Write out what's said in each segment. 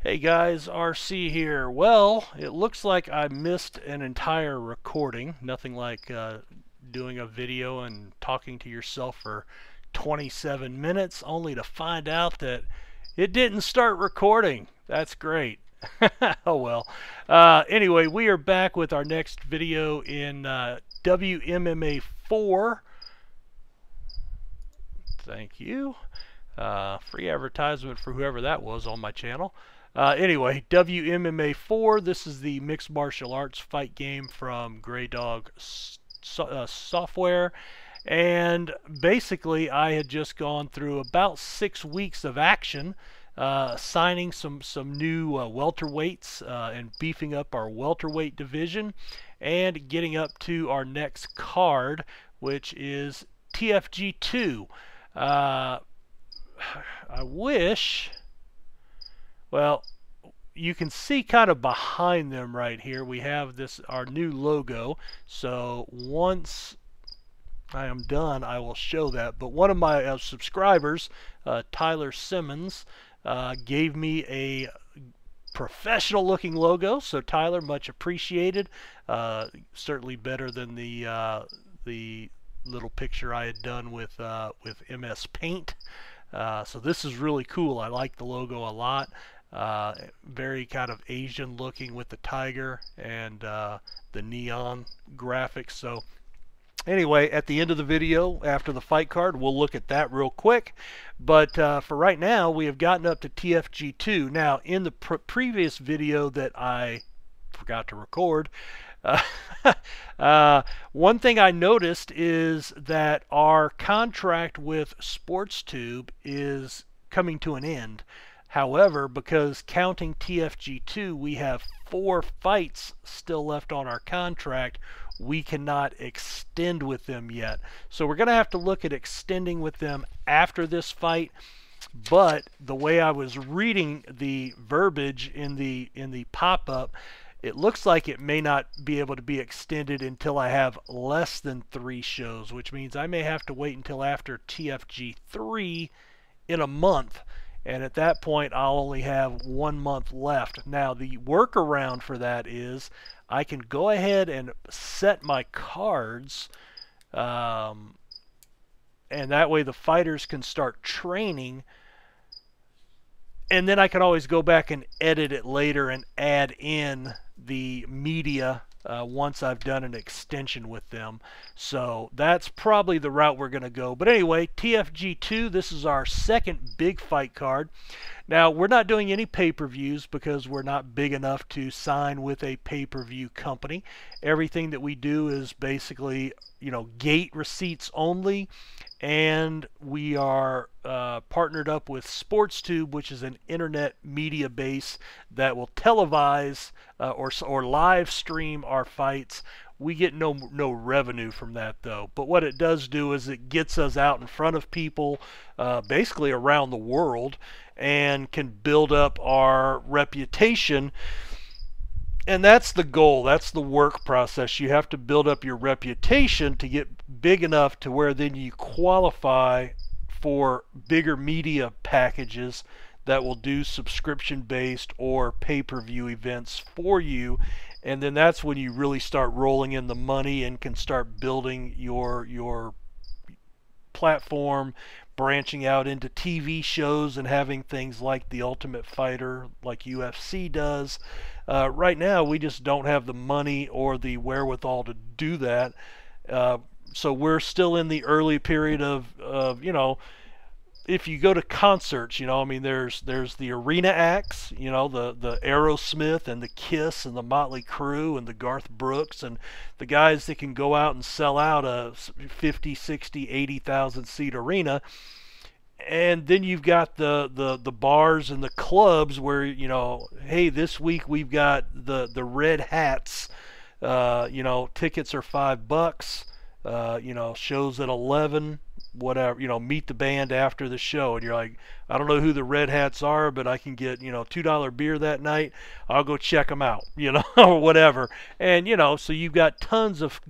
Hey guys, RC here. Well, it looks like I missed an entire recording. Nothing like doing a video and talking to yourself for 27 minutes only to find out that it didn't start recording. That's great. Oh well. Anyway, we are back with our next video in WMMA4. Thank you. Free advertisement for whoever that was on my channel. Anyway, WMMA4, this is the mixed martial arts fight game from Grey Dog Software. And basically, I had just gone through about 6 weeks of action, signing some new welterweights and beefing up our welterweight division and getting up to our next card, which is TFG 2. I wish... Well, you can see kind of behind them right here. We have our new logo. So once I am done, I will show that. But one of my subscribers, Tyler Simmons, gave me a professional looking logo. So Tyler, much appreciated. Certainly better than the little picture I had done with MS Paint. So this is really cool. I like the logo a lot. Very kind of Asian looking with the tiger and the neon graphics. So anyway, at the end of the video, after the fight card, we'll look at that real quick. But for right now, we have gotten up to TFG 2. Now, in the previous video that I forgot to record, one thing I noticed is that our contract with SportsTube is coming to an end. However, because counting TFG2, we have 4 fights still left on our contract. We cannot extend with them yet. So we're going to have to look at extending with them after this fight. But the way I was reading the verbiage in the pop-up, it looks like it may not be able to be extended until I have less than 3 shows, which means I may have to wait until after TFG 3 in a month. And at that point, I'll only have 1 month left. Now, the workaround for that is I can go ahead and set my cards, and that way the fighters can start training. And then I can always go back and edit it later and add in the media once I've done an extension with them. So that's probably the route we're going to go. But anyway, TFG2, this is our second big fight card. Now, we're not doing any pay-per-views because we're not big enough to sign with a pay-per-view company. Everything that we do is basically, gate receipts only. And we are partnered up with SportsTube, which is an internet media base that will televise or live stream our fights. We get no revenue from that, though. But what it does do is it gets us out in front of people basically around the world and can build up our reputation. And that's the goal. That's the work process. You have to build up your reputation to get big enough to where then you qualify for bigger media packages that will do subscription-based or pay-per-view events for you. And then that's when you really start rolling in the money and can start building your platform, branching out into TV shows and having things like The Ultimate Fighter, like UFC does. Right now, we just don't have the money or the wherewithal to do that. So we're still in the early period of if you go to concerts, there's the arena acts, the Aerosmith and the Kiss and the Motley Crue and the Garth Brooks and the guys that can go out and sell out a 50, 60, 80,000 seat arena. And then you've got the bars and the clubs where, hey, this week we've got the Red Hats, tickets are $5, shows at 11, whatever, meet the band after the show. And you're like, I don't know who the Red Hats are, but I can get, $2 beer that night. I'll go check them out, or whatever. And, so you've got tons of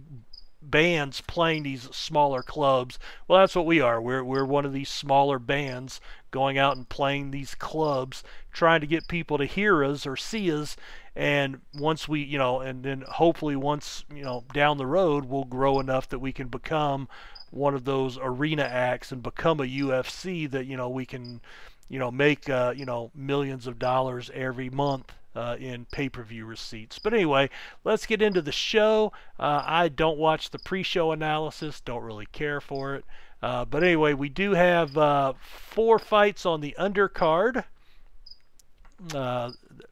bands playing these smaller clubs. Well, that's what we are. We're one of these smaller bands going out and playing these clubs, trying to get people to hear us or see us. And once we, and then hopefully once, down the road, we'll grow enough that we can become one of those arena acts and become a UFC that, we can, make, millions of dollars every month in pay-per-view receipts. But anyway, let's get into the show. I don't watch the pre-show analysis, don't really care for it. But anyway, we do have 4 fights on the undercard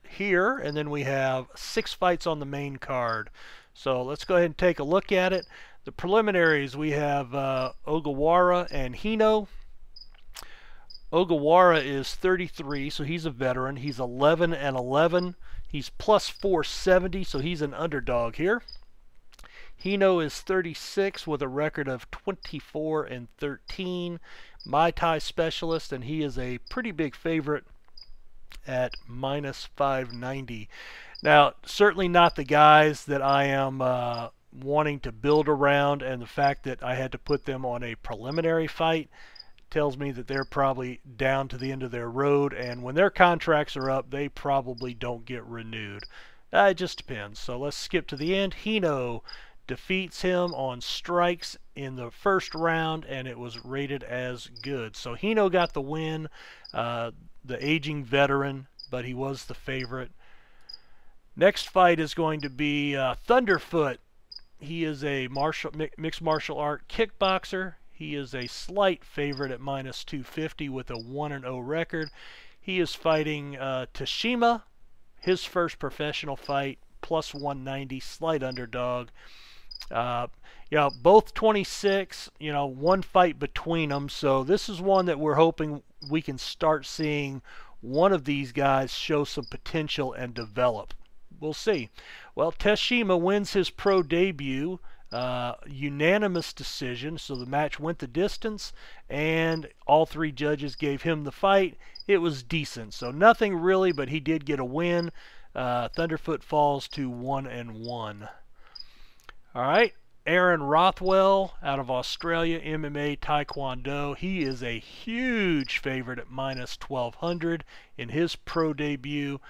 here, and then we have 6 fights on the main card. So let's go ahead and take a look at it. The preliminaries, we have Ogawara and Hino. Ogawara is 33, so he's a veteran. He's 11-11. He's plus 470, so he's an underdog here. Hino is 36 with a record of 24-13. Muay Thai specialist, and he is a pretty big favorite at minus 590. Now, certainly not the guys that I am wanting to build around, and the fact that I had to put them on a preliminary fight tells me that they're probably down to the end of their road, and when their contracts are up, they probably don't get renewed. It just depends. So let's skip to the end. Hino defeats him on strikes in the first round, and it was rated as good. So Hino got the win, the aging veteran, but he was the favorite. Next fight is going to be Thunderfoot. He is a mixed martial art kickboxer. He is a slight favorite at minus 250 with a 1-0 record. He is fighting Tashima, his first professional fight, plus 190, slight underdog. Both 26, one fight between them. So this is one that we're hoping we can start seeing one of these guys show some potential and develop. We'll see. Well, Teshima wins his pro debut, unanimous decision, so the match went the distance, and all 3 judges gave him the fight. It was decent, so nothing really, but he did get a win. Thunderfoot falls to 1-1. All right, Aaron Rothwell out of Australia, MMA Taekwondo. He is a huge favorite at minus 1200 in his pro debut.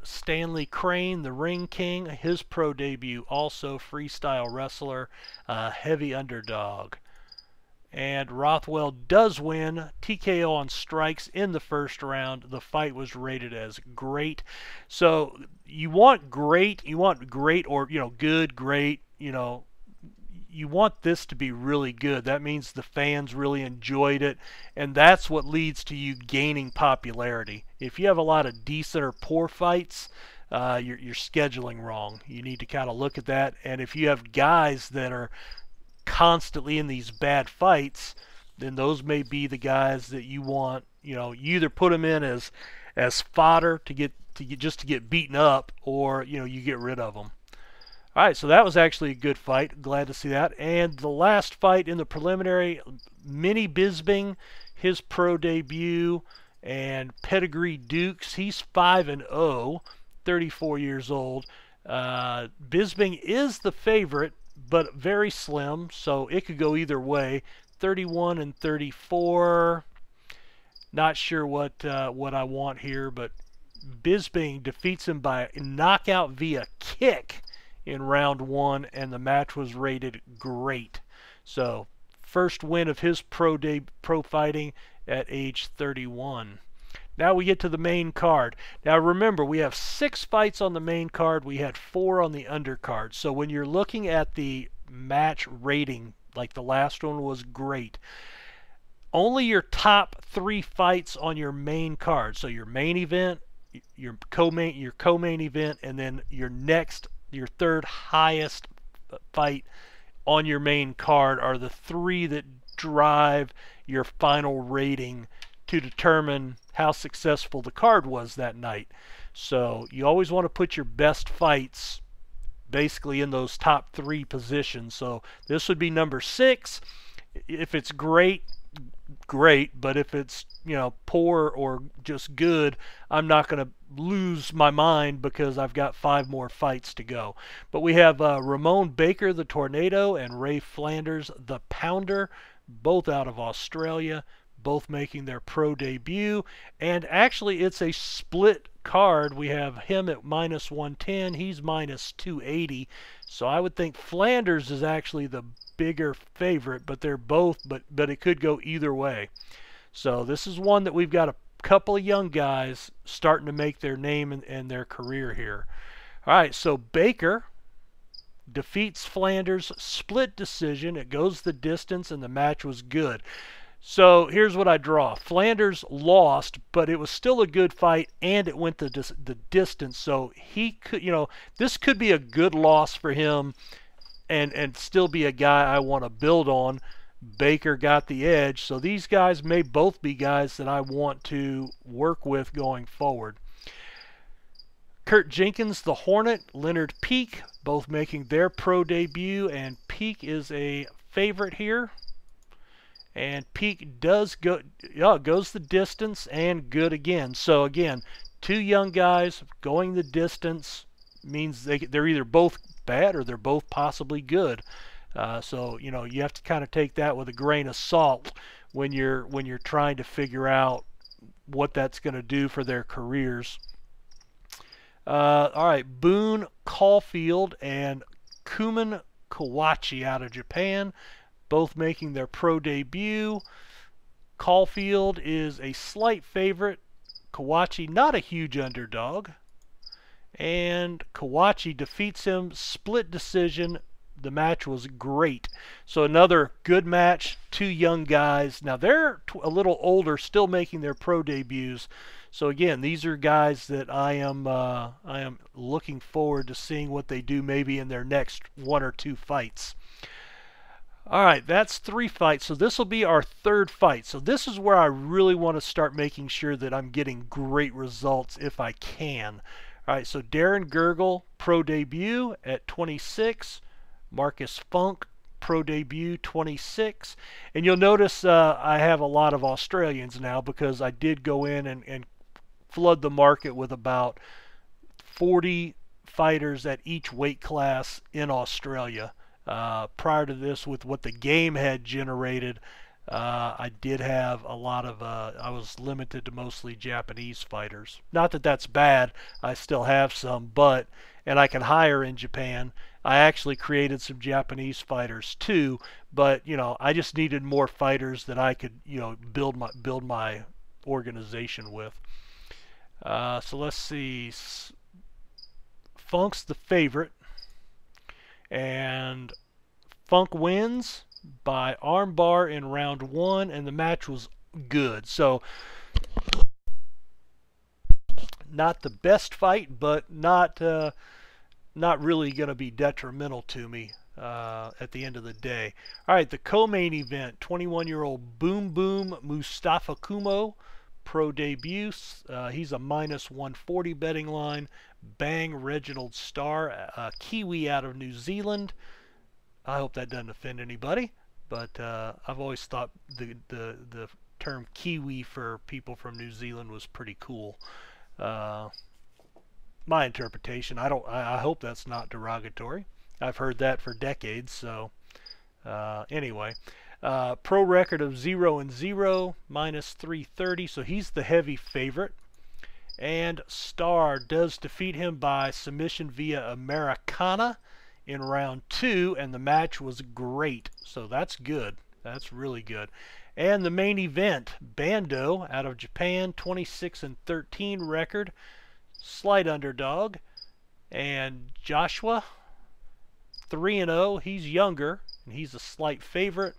Stanley Crane, the Ring King, his pro debut, also freestyle wrestler, heavy underdog. And Rothwell does win TKO on strikes in the first round. The fight was rated as great. So you want great or good, great, you want this to be really good. That means the fans really enjoyed it, and that's what leads to you gaining popularity. If you have a lot of decent or poor fights, you're scheduling wrong. You need to kind of look at that, and if you have guys that are constantly in these bad fights, then those may be the guys that you want. You either put them in as fodder to get beaten up, or you get rid of them. All right, so that was actually a good fight. Glad to see that. And the last fight in the preliminary, Minnie Bisping, his pro debut, and Pedigree Dukes. He's 5-0, 34 years old. Bisping is the favorite, but very slim, so it could go either way. 31-34. Not sure what I want here, but Bisping defeats him by knockout via kick in round 1, and the match was rated great. So first win of his pro fighting at age 31. Now we get to the main card. Now remember, we have 6 fights on the main card. We had 4 on the undercard. So when you're looking at the match rating, like the last one was great, only your top 3 fights on your main card. So your main event, your co-main event, and then your third highest fight on your main card are the 3 that drive your final rating to determine how successful the card was that night. So you always want to put your best fights basically in those top 3 positions. So this would be number 6. If it's great, great, but if it's, you know, poor or just good, I'm not going to lose my mind because I've got 5 more fights to go. But we have Ramon Baker, the Tornado, and Ray Flanders, the Pounder, both out of Australia, both making their pro debut. And actually, it's a split card. We have him at minus 110, he's minus 280. So I would think Flanders is actually the bigger favorite, but they're both, but it could go either way. So this is one that we've got a couple of young guys starting to make their name and their career here. All right, so Baker defeats Flanders, split decision. It goes the distance, and the match was good. So here's what I draw. Flanders lost, but it was still a good fight, and it went the distance. So he could, you know, this could be a good loss for him, and still be a guy I want to build on. Baker got the edge, so these guys may both be guys that I want to work with going forward. Kurt Jenkins, the Hornet, Leonard Peak, both making their pro debut, and Peak is a favorite here. And Peak does go, goes the distance and good again. So again, 2 young guys going the distance means they're either both bad or they're both possibly good. So you know, you have to kind of take that with a grain of salt when you're trying to figure out what that's going to do for their careers. All right, Boone Caulfield and Kuman Kawachi out of Japan, both making their pro debut. Caulfield is a slight favorite. Kawachi not a huge underdog. And Kawachi defeats him, split decision. The match was great. So another good match, 2 young guys. Now they're a little older, still making their pro debuts. So again, these are guys that I am looking forward to seeing what they do maybe in their next 1 or 2 fights. All right, that's 3 fights. So this will be our 3rd fight. So this is where I really want to start making sure that I'm getting great results if I can. All right, so Darren Gergel, pro debut at 26. Marcus Funk, pro debut, 26. And you'll notice I have a lot of Australians now because I did go in and flood the market with about 40 fighters at each weight class in Australia. Prior to this, with what the game had generated, I did have a lot of, I was limited to mostly Japanese fighters. Not that that's bad, I still have some, but, and I can hire in Japan. I actually created some Japanese fighters too, but, you know, I just needed more fighters that I could, you know, build my organization with. So let's see. Funk's the favorite, and Funk wins by armbar in round 1, and the match was good. So not the best fight, but not really going to be detrimental to me at the end of the day. All right, the co-main event, 21-year-old Boom Boom Mustafa Kumo, pro debut. He's a minus 140 betting line. Bang Reginald Starr, a Kiwi out of New Zealand. I hope that doesn't offend anybody, but I've always thought the term Kiwi for people from New Zealand was pretty cool. My interpretation. I hope that's not derogatory. I've heard that for decades. So anyway, pro record of 0-0, minus 330. So he's the heavy favorite. And Starr does defeat him by submission via Americana in round 2, and the match was great. So that's good. That's really good. And the main event, Bando out of Japan, 26-13 record, slight underdog. And Joshua, 3-0. He's younger, and he's a slight favorite.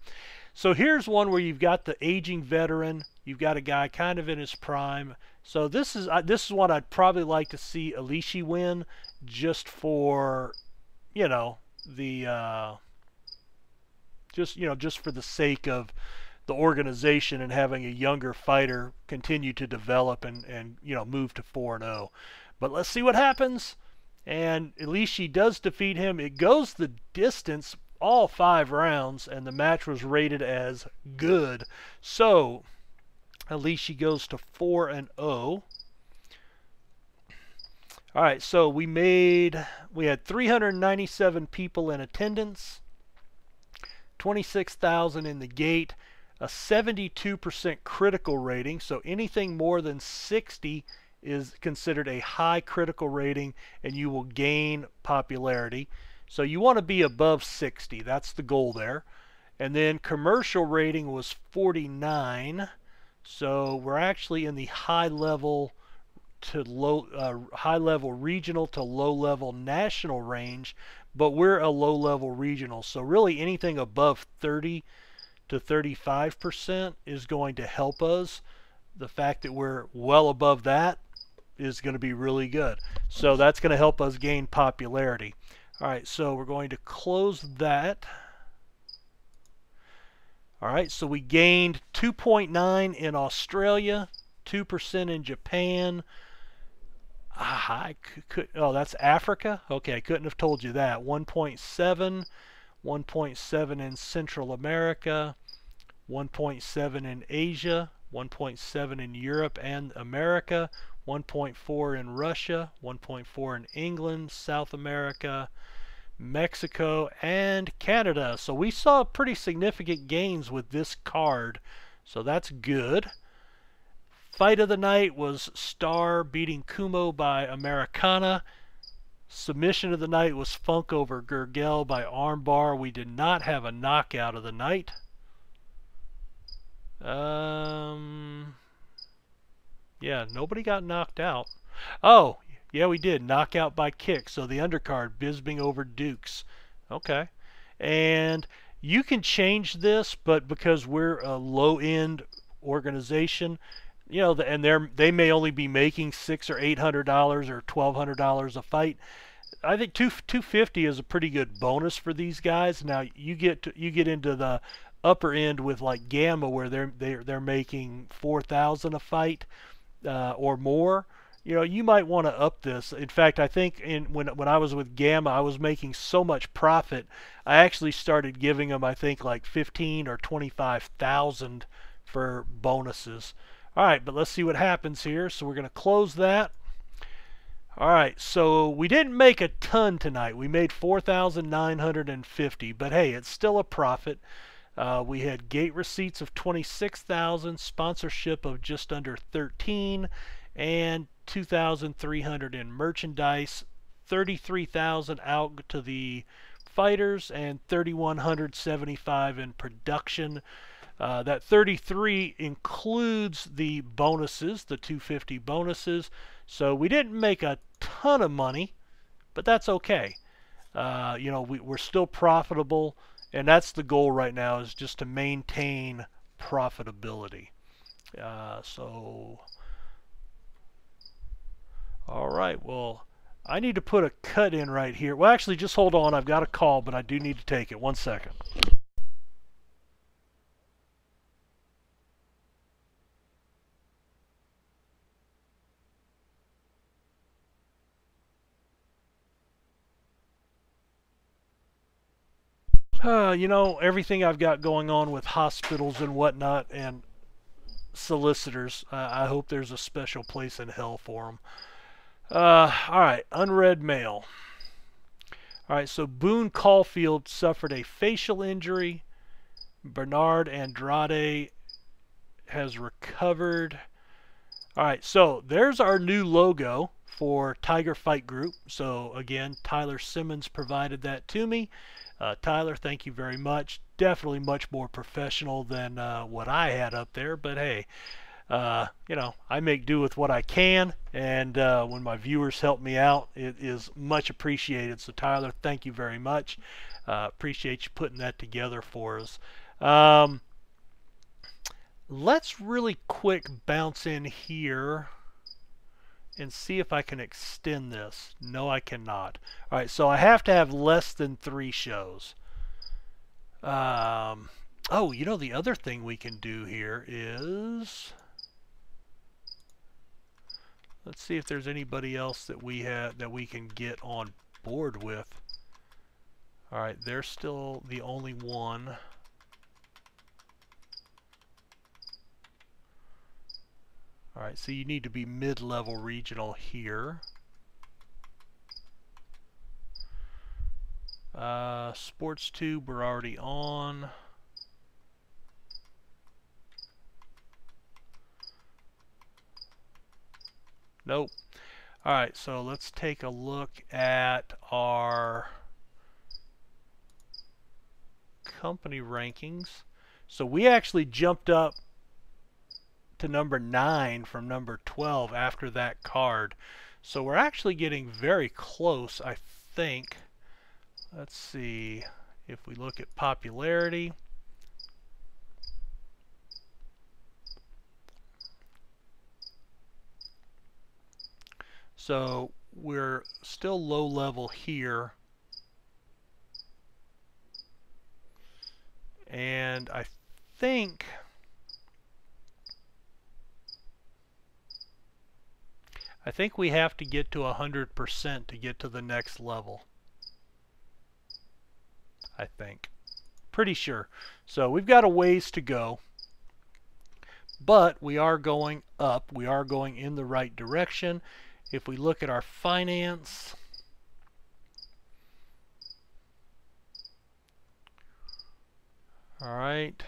So here's one where you've got the aging veteran, you've got a guy kind of in his prime. So this is what I'd probably like to see Alishi win, just for, you know, the just for the sake of the organization and having a younger fighter continue to develop and you know, move to 4-0. But let's see what happens. And Alishi does defeat him. It goes the distance. all 5 rounds, and the match was rated as good. So Alicia goes to 4-0. All right, so we had 397 people in attendance, 26,000 in the gate, a 72% critical rating. So anything more than 60 is considered a high critical rating, and you will gain popularity. So you want to be above 60. That's the goal there. And then commercial rating was 49. So we're actually in the high level regional to low level national range, but we're a low level regional. So really anything above 30 to 35% is going to help us. The fact that we're well above that is going to be really good. So that's going to help us gain popularity. All right, so we're going to close that. All right, so we gained 2.9 in Australia, 2% in Japan. Oh, that's Africa? Okay, I couldn't have told you that. 1.7, 1.7 in Central America, 1.7 in Asia, 1.7 in Europe and America, 1.4 in Russia, 1.4 in England, South America, Mexico, and Canada. So we saw pretty significant gains with this card, so that's good. Fight of the night was Star beating Kumo by Americana. Submission of the night was Funk over Gurgel by armbar. We did not have a knockout of the night. Yeah, nobody got knocked out. Oh, yeah, we did. Knockout by kick. So the undercard, Bisping over Dukes. Okay. And you can change this, but because we're a low-end organization, you know, and they may only be making $600 or $800 or $1,200 a fight. I think $250 is a pretty good bonus for these guys. Now you get into the upper end with like Gamma, where they're making $4,000 a fight or more. You know, you might want to up this. In fact, I think when I was with Gamma, I was making so much profit, I actually started giving them, I think, like 15 or 25,000 for bonuses. All right, but let's see what happens here. So we're going to close that. All right, so we didn't make a ton tonight. We made 4,950, but hey, it's still a profit. We had gate receipts of 26,000, sponsorship of just under 13, and 2,300 in merchandise, 33,000 out to the fighters, and 3,175 in production. That 33 includes the bonuses, the 250 bonuses. So we didn't make a ton of money, but that's okay. You know, we're still profitable, and that's the goal right now, is just to maintain profitability. All right, well, I need to put a cut in right here. Well, actually, just hold on. I've got a call, but I do need to take it. 1 second. You know, everything I've got going on with hospitals and whatnot and solicitors, I hope there's a special place in hell for them. All right, unread mail. All right, so Boone Caulfield suffered a facial injury. Bernard Andrade has recovered. All right, so there's our new logo for Tiger Fight Group. So again, Tyler Simmons provided that to me. Tyler, thank you very much. Definitely much more professional than what I had up there, but hey, you know, I make do with what I can, and when my viewers help me out, it is much appreciated. So Tyler, thank you very much. Appreciate you putting that together for us. Let's really quick bounce in here and see if I can extend this. No, I cannot. All right, so I have to have less than 3 shows. Oh, you know, the other thing we can do here is, let's see if there's anybody else that we can get on board with. Alright, they're still the only one. Alright, so you need to be mid-level regional here. Sports Tube we're already on. Nope. Alright, so let's take a look at our company rankings. So we actually jumped up to number 9 from number 12 after that card. So we're actually getting very close, I think. Let's see if we look at popularity. So we're still low level here. And I think we have to get to 100% to get to the next level. I think. Pretty sure. So we've got a ways to go. But we are going up. We are going in the right direction. If we look at our finance, all right.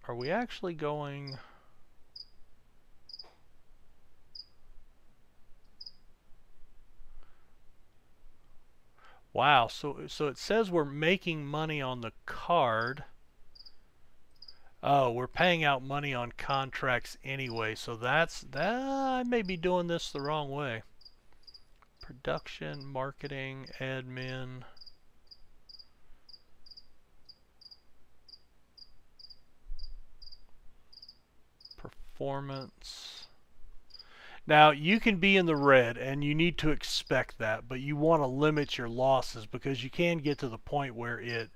Are we actually going? Wow, so it says we're making money on the card. Oh, we're paying out money on contracts anyway, so that I may be doing this the wrong way. Production, marketing, admin. Performance. Now, you can be in the red, and you need to expect that, but you want to limit your losses because you can get to the point where it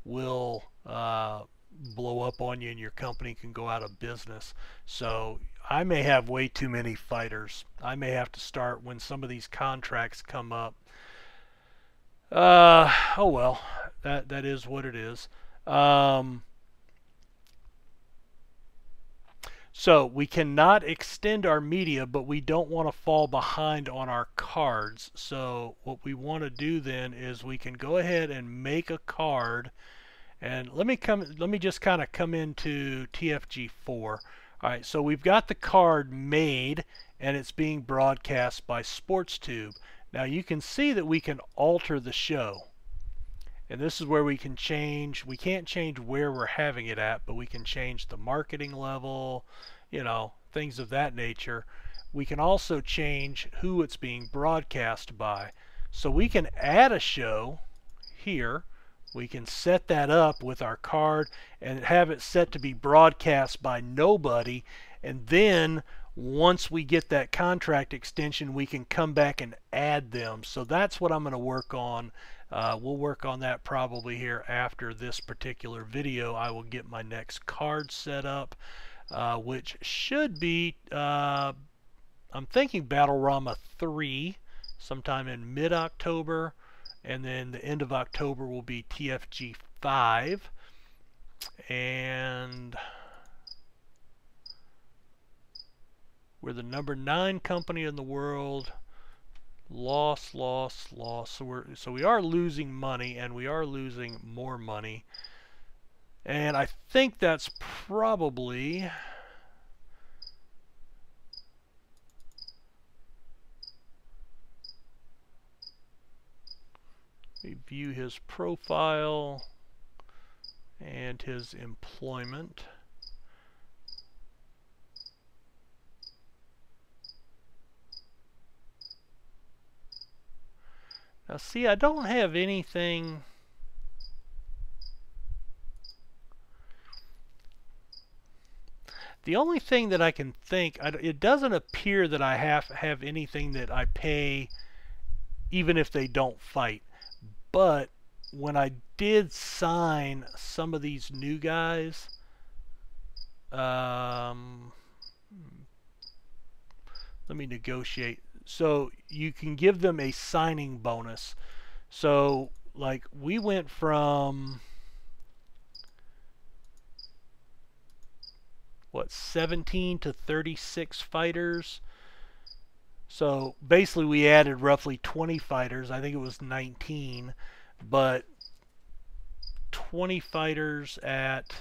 will blow up on you and your company can go out of business. So I may have way too many fighters. I may have to start when some of these contracts come up. Oh well, that is what it is. So we cannot extend our media, but we don't want to fall behind on our cards. So what we want to do then is we can go ahead and make a card. And let me just kind of come into TFG4. All right, so we've got the card made and it's being broadcast by SportsTube. Now you can see that we can alter the show. And this is where we can change. We can't change where we're having it at, but we can change the marketing level, you know, things of that nature. We can also change who it's being broadcast by. So we can add a show here. We can set that up with our card and have it set to be broadcast by nobody. And then once we get that contract extension, we can come back and add them. So that's what I'm going to work on. We'll work on that probably here after this particular video. I will get my next card set up, which should be, I'm thinking Battle-Rama 3 sometime in mid-October, and then the end of October will be TFG 5. And we're the number 9 company in the world. Loss. So we are losing money, and we are losing more money. And I think that's probably we view his profile and his employment. Now see, I don't have anything. The only thing that I can think, it doesn't appear that I have anything that I pay even if they don't fight. But when I did sign some of these new guys, let me negotiate. So you can give them a signing bonus. So like we went from what, 17 to 36 fighters. So basically we added roughly 20 fighters. I think it was 19, but 20 fighters at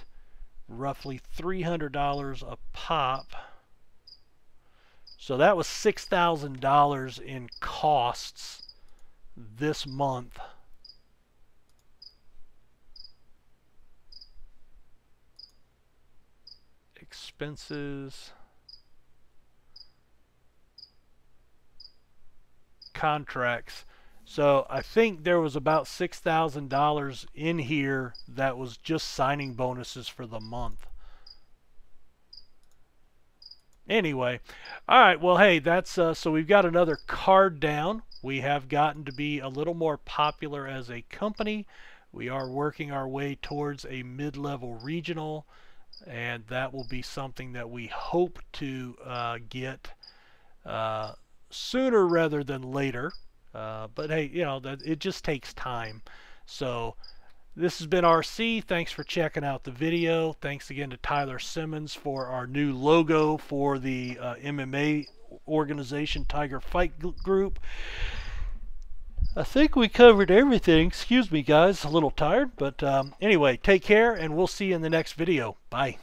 roughly $300 a pop. So that was $6,000 in costs this month. Expenses, contracts. So I think there was about $6,000 in here that was just signing bonuses for the month. Anyway, all right, well, hey, that's so we've got another card down. We have gotten to be a little more popular as a company. We are working our way towards a mid-level regional, and that will be something that we hope to get sooner rather than later. But hey, you know, that it just takes time. So this has been RC. Thanks for checking out the video. Thanks again to Tyler Simmons for our new logo for the MMA organization, Tiger Fight Group. I think we covered everything. Excuse me, guys. A little tired. But anyway, take care, and we'll see you in the next video. Bye.